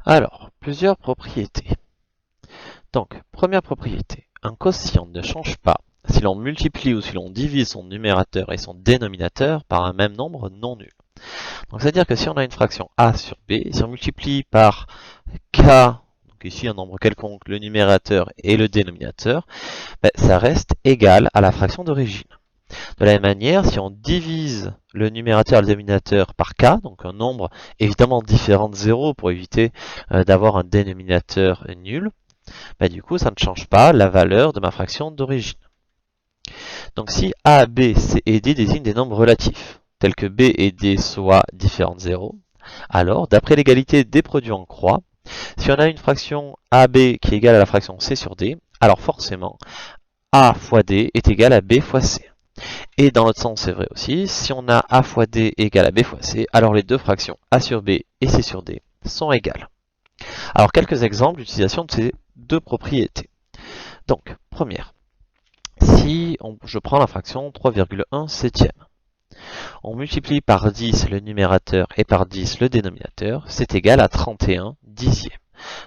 Alors, plusieurs propriétés. Donc, première propriété, un quotient ne change pas si l'on multiplie ou si l'on divise son numérateur et son dénominateur par un même nombre non nul. Donc, c'est-à-dire que si on a une fraction a sur b, si on multiplie par k, donc ici un nombre quelconque, le numérateur et le dénominateur, ça reste égal à la fraction d'origine. De la même manière, si on divise le numérateur et le dénominateur par k, donc un nombre évidemment différent de 0 pour éviter d'avoir un dénominateur nul, du coup ça ne change pas la valeur de ma fraction d'origine. Donc si a, b, c et d désignent des nombres relatifs, tels que b et d soient différents de 0, alors d'après l'égalité des produits en croix, si on a une fraction ab qui est égale à la fraction c sur d, alors forcément a fois d est égal à b fois c. Et dans l'autre sens, c'est vrai aussi, si on a a fois d égale à b fois c, alors les deux fractions a sur b et c sur d sont égales. Alors quelques exemples d'utilisation de ces deux propriétés. Donc, première, si je prends la fraction 3,1 septième, on multiplie par 10 le numérateur et par 10 le dénominateur, c'est égal à 31 dixièmes.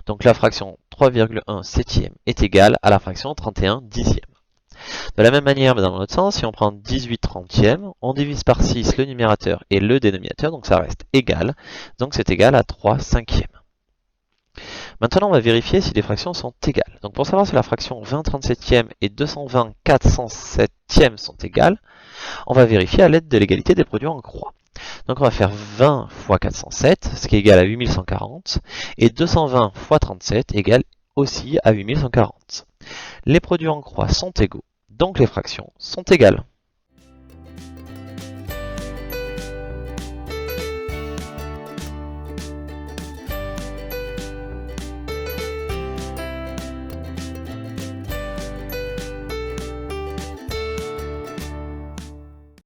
Donc la fraction 3,1 septième est égale à la fraction 31 dixième. De la même manière, mais dans l'autre sens, si on prend 18 trentièmes, on divise par 6 le numérateur et le dénominateur, donc ça reste égal. Donc c'est égal à 3 cinquièmes. Maintenant, on va vérifier si les fractions sont égales. Donc pour savoir si la fraction 20 37e et 220 407e sont égales, on va vérifier à l'aide de l'égalité des produits en croix. Donc on va faire 20 fois 407, ce qui est égal à 8140, et 220 fois 37 égale aussi à 8140. Les produits en croix sont égaux, donc les fractions sont égales.